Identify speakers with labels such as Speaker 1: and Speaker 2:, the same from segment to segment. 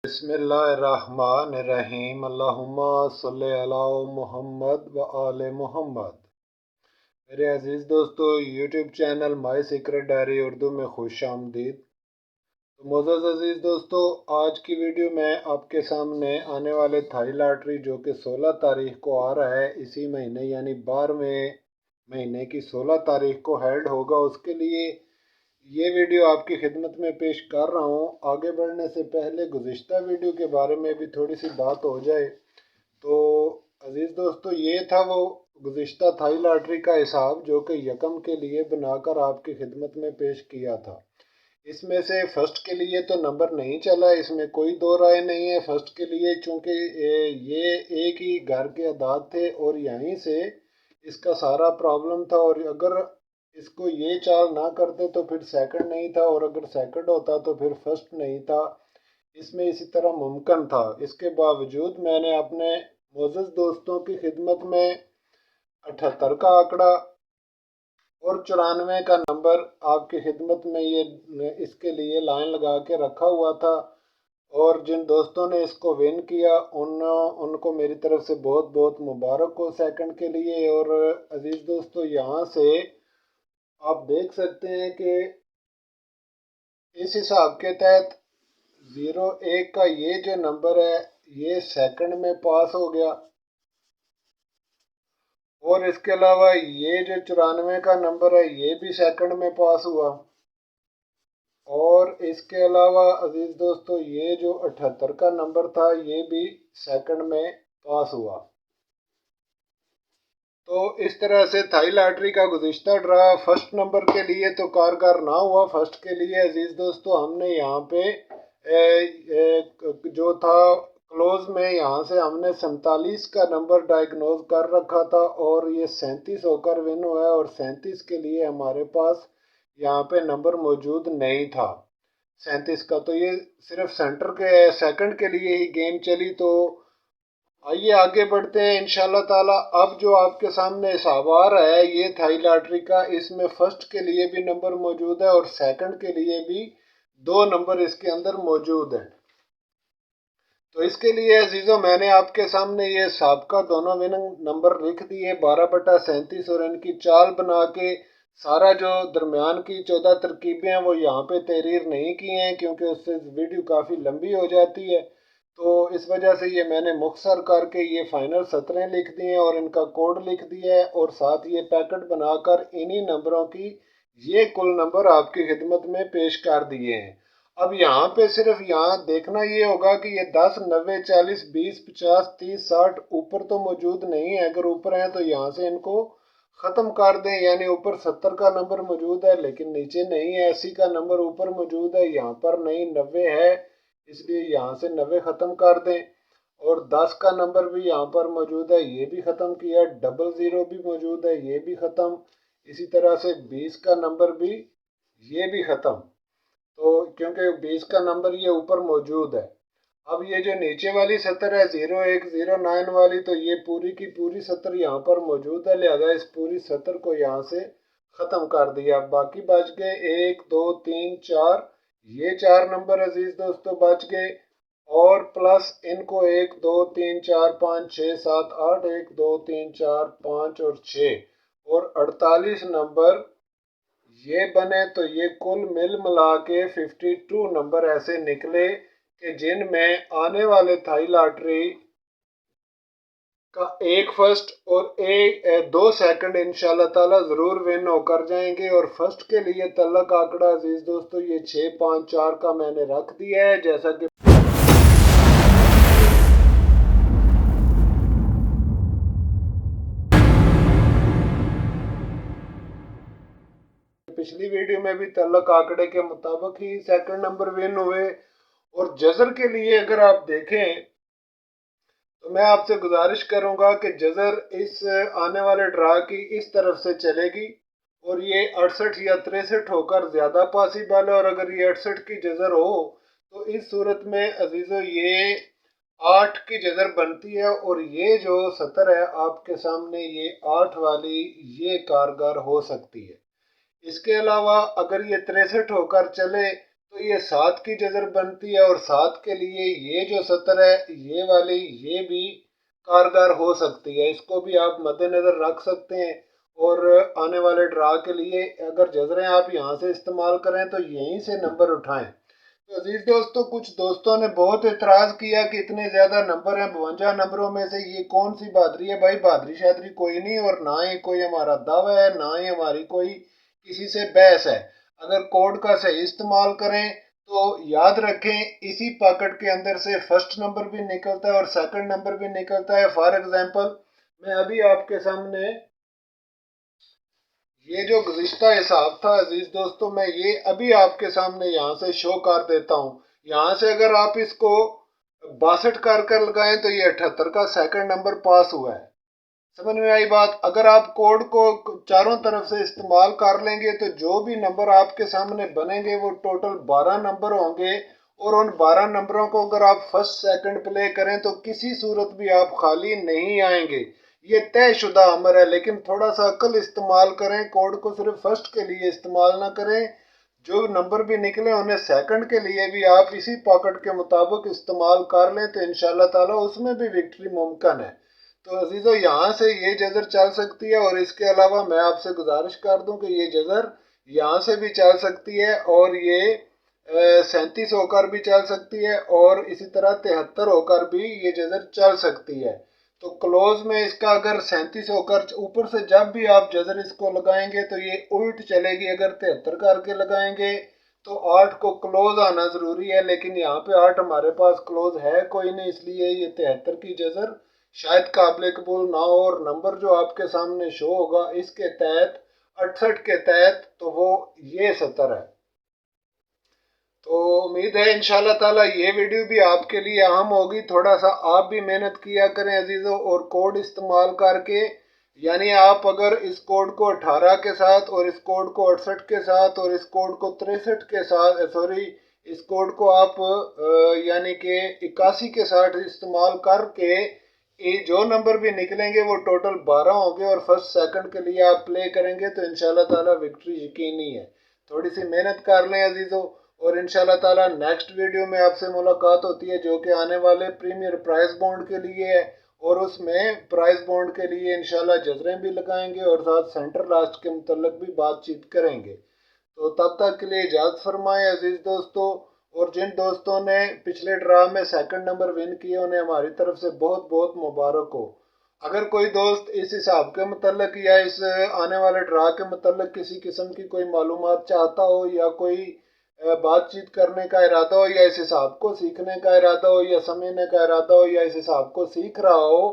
Speaker 1: बिस्मिल्लाहिर्रहमानिर्रहीम। अल्लाहुम्मा सल्लि अला मुहम्मद व आले मुहम्मद। मेरे अज़ीज़ दोस्तों, YouTube channel my secret diary Urdu में खुश आमदीद। तो मोअज़्ज़ज़ अज़ीज़ दोस्तों, आज की वीडियो में आपके सामने आने वाले थाई लॉटरी जो कि 16 तारीख को आ रहा है, इसी महीने यानी 12वें महीने की 16 तारीख को हेल्ड होगा, उसके लिए ये वीडियो आपकी खिदमत में पेश कर रहा हूँ। आगे बढ़ने से पहले गुज़िश्ता वीडियो के बारे में भी थोड़ी सी बात हो जाए तो अज़ीज़ दोस्तों, ये था वो गुज़िश्ता थाई लॉटरी का हिसाब जो कि यकम के लिए बनाकर आपकी खिदमत में पेश किया था। इसमें से फ़र्स्ट के लिए तो नंबर नहीं चला, इसमें कोई दो राय नहीं है। फ़र्स्ट के लिए चूँकि ये एक ही घर के अदाद थे और यहीं से इसका सारा प्रॉब्लम था, और अगर इसको ये चाल ना करते तो फिर सेकंड नहीं था, और अगर सेकंड होता तो फिर फर्स्ट नहीं था। इसमें इसी तरह मुमकिन था। इसके बावजूद मैंने अपने मोअज़्ज़ज़ दोस्तों की खिदमत में 78 का आंकड़ा और 94 का नंबर आपकी खिदमत में ये इसके लिए लाइन लगा के रखा हुआ था। और जिन दोस्तों ने इसको विन किया उनको मेरी तरफ से बहुत बहुत मुबारक हो सेकंड के लिए। और अज़ीज़ दोस्तों, यहाँ से आप देख सकते हैं कि इस हिसाब के तहत 01 का ये जो नंबर है ये सेकंड में पास हो गया, और इसके अलावा ये जो 94 का नंबर है ये भी सेकंड में पास हुआ, और इसके अलावा अजीज दोस्तों ये जो 78 का नंबर था ये भी सेकंड में पास हुआ। तो इस तरह से थाई लॉटरी का गुज़िश्ता ड्रा फर्स्ट नंबर के लिए तो कारगर ना हुआ। फर्स्ट के लिए अजीज दोस्तों हमने यहाँ पे जो था क्लोज में यहाँ से हमने 47 का नंबर डायग्नोज कर रखा था, और ये 37 होकर विन हुआ है। और 37 के लिए हमारे पास यहाँ पे नंबर मौजूद नहीं था 37 का, तो ये सिर्फ सेंटर के सेकंड के लिए ही गेम चली। तो आइए आगे बढ़ते हैं इंशाल्लाह ताला। अब जो आपके सामने हिसाब आ रहा है ये थाई लॉटरी का, इसमें फर्स्ट के लिए भी नंबर मौजूद है और सेकंड के लिए भी दो नंबर इसके अंदर मौजूद है। तो इसके लिए अजीज़ों मैंने आपके सामने ये साबका दोनों विनिंग नंबर लिख दिए 12/37, और इनकी चाल बना के सारा जो दरमियान की 14 तरकीबें हैं वो यहाँ पे तहरीर नहीं की हैं, क्योंकि उससे वीडियो काफ़ी लंबी हो जाती है। तो इस वजह से ये मैंने मुख्तसर करके ये फाइनल 17 लिख दिए हैं और इनका कोड लिख दिया है, और साथ ये पैकेट बनाकर इन्हीं नंबरों की ये कुल नंबर आपकी खिदमत में पेश कर दिए हैं। अब यहाँ पे सिर्फ यहाँ देखना ये होगा कि ये 10, 90, 40, 20, 50, 30, 60 ऊपर तो मौजूद नहीं है। अगर ऊपर है तो यहाँ से इनको ख़त्म कर दें, यानी ऊपर 70 का नंबर मौजूद है लेकिन नीचे नहीं है। 80 का नंबर ऊपर मौजूद है, यहाँ पर नहीं, 90 है, इसलिए यहाँ से 90 ख़त्म कर दें। और 10 का नंबर भी यहाँ पर मौजूद है, ये भी ख़त्म किया। 00 भी मौजूद है, ये भी ख़त्म। इसी तरह से 20 का नंबर भी, ये भी ख़त्म। तो क्योंकि 20 का नंबर ये ऊपर मौजूद है। अब ये जो नीचे वाली सतर है 0109 वाली, तो ये पूरी की पूरी सतर यहाँ पर मौजूद है, लिहाजा इस पूरी सतर को यहाँ से ख़त्म कर दिया। बाकी बच गए 1, 2, 3, 4, ये चार नंबर अजीज दोस्तों बच गए, और प्लस इनको 1, 2, 3, 4, 5, 6, 7, 8, 1, 2, 3, 4, 5 और 6 और 48 नंबर ये बने। तो ये कुल मिल मिला के 52 नंबर ऐसे निकले कि जिनमें आने वाले थाई लॉटरी का एक फर्स्ट और एक दो सेकंड इंशाल्लाह ताला ज़रूर विन होकर जाएंगे। और फर्स्ट के लिए तल्लक आंकड़ा अजीज दोस्तों ये 654 का मैंने रख दिया है, जैसा कि पिछली वीडियो में भी तल्लक आंकड़े के मुताबिक ही सेकंड नंबर विन हुए। और जजर के लिए अगर आप देखें तो मैं आपसे गुजारिश करूंगा कि जजर इस आने वाले ड्रा की इस तरफ से चलेगी, और ये 68 या 63 होकर ज़्यादा पॉसिबल है। और अगर ये 68 की जजर हो तो इस सूरत में अजीज़ों ये 8 की जजर बनती है, और ये जो सतर है आपके सामने ये 8 वाली ये कारगर हो सकती है। इसके अलावा अगर ये 63 होकर चले तो ये 7 की जजर बनती है और 7 के लिए ये जो सतर है ये वाली ये भी कारगर हो सकती है, इसको भी आप मद्देनज़र रख सकते हैं। और आने वाले ड्रा के लिए अगर जजरें आप यहाँ से इस्तेमाल करें तो यहीं से नंबर उठाएं। तो अजीज दोस्तों, कुछ दोस्तों ने बहुत एतराज़ किया कि इतने ज़्यादा नंबर हैं, 52 नंबरों में से ये कौन सी बहादुरी है। भाई बहादुरी शादरी कोई नहीं, और ना ही कोई हमारा दावा है, ना ही हमारी कोई किसी से बहस है। अगर कोड का सही इस्तेमाल करें तो याद रखें इसी पॉकेट के अंदर से फर्स्ट नंबर भी निकलता है और सेकंड नंबर भी निकलता है। फॉर एग्जांपल मैं अभी आपके सामने ये जो गुज़िश्ता हिसाब था अजीज दोस्तों, मैं ये अभी आपके सामने यहाँ से शो कर देता हूँ। यहाँ से अगर आप इसको 62 कर लगाएं तो ये 78 का सेकंड नंबर पास हुआ है। समझ में आई बात। अगर आप कोड को चारों तरफ से इस्तेमाल कर लेंगे तो जो भी नंबर आपके सामने बनेंगे वो टोटल 12 नंबर होंगे। और उन 12 नंबरों को अगर आप फर्स्ट सेकंड प्ले करें तो किसी सूरत भी आप खाली नहीं आएंगे। ये तयशुदा अमर है, लेकिन थोड़ा सा अक्ल इस्तेमाल करें, कोड को सिर्फ फर्स्ट के लिए इस्तेमाल ना करें। जो नंबर भी निकले उन्हें सेकंड के लिए भी आप इसी पॉकेट के मुताबिक इस्तेमाल कर लें तो इंशाल्लाह ताला उसमें भी विक्ट्री मुमकिन है। तो अजीज़ों, यहाँ से ये जजर चल सकती है और इसके अलावा मैं आपसे गुजारिश कर दूं कि ये जजर यहाँ से भी चल सकती है और ये 37 होकर भी चल सकती है और इसी तरह 73 होकर भी ये जजर चल सकती है। तो क्लोज में इसका अगर 37 होकर ऊपर से जब भी आप जजर इसको लगाएंगे तो ये उल्ट चलेगी। अगर 73 करके लगाएंगे तो 8 को क्लोज आना ज़रूरी है, लेकिन यहाँ पे 8 हमारे पास क्लोज है कोई नहीं, इसलिए ये 73 की जजर शायद काबिल कबूल ना हो। और नंबर जो आपके सामने शो होगा इसके तहत 68 के तहत तो वो ये 70 है। तो उम्मीद है इंशाल्लाह ताला ये वीडियो भी आपके लिए अहम होगी। थोड़ा सा आप भी मेहनत किया करें अजीज़ों, और कोड इस्तेमाल करके, यानी आप अगर इस कोड को 18 के साथ और इस कोड को 68 के साथ और इस कोड को 63 के साथ सॉरी इस कोड को आप यानी कि 81 के साथ इस्तेमाल करके ये जो नंबर भी निकलेंगे वो टोटल 12 होंगे और फर्स्ट सेकंड के लिए आप प्ले करेंगे तो इंशाल्लाह ताला विक्ट्री यकीनी है। थोड़ी सी मेहनत कर लें अजीज़ों, और इंशाल्लाह ताला नेक्स्ट वीडियो में आपसे मुलाकात होती है जो कि आने वाले प्रीमियर प्राइस बॉन्ड के लिए है। और उसमें प्राइस बॉन्ड के लिए इंशाल्लाह जजरें भी लगाएंगे और साथ सेंटर लास्ट के मुतल्लिक भी बातचीत करेंगे। तो तब तक के लिए इजाज़त फरमाएं अजीज़ दोस्तों। और जिन दोस्तों ने पिछले ड्रा में सेकंड नंबर विन किए उन्हें हमारी तरफ से बहुत बहुत मुबारक हो। अगर कोई दोस्त इस हिसाब के मुतल्लिक या इस आने वाले ड्रा के मुतल्लिक किसी किस्म की कोई मालूमात चाहता हो या कोई बातचीत करने का इरादा हो या इस हिसाब को सीखने का इरादा हो या समझने का इरादा हो या इस हिसाब को सीख रहा हो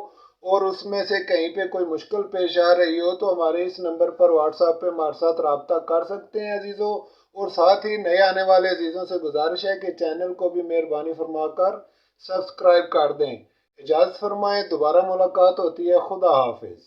Speaker 1: और उसमें से कहीं पे कोई मुश्किल पेश आ रही हो तो हमारे इस नंबर पर व्हाट्सएप पे हमारे साथ रब्ता कर सकते हैं अजीज़ों। और साथ ही नए आने वाले अजीज़ों से गुजारिश है कि चैनल को भी मेहरबानी फरमाकर सब्सक्राइब कर दें। इजाज़त फरमाएं, दोबारा मुलाकात होती है। खुदा हाफिज़।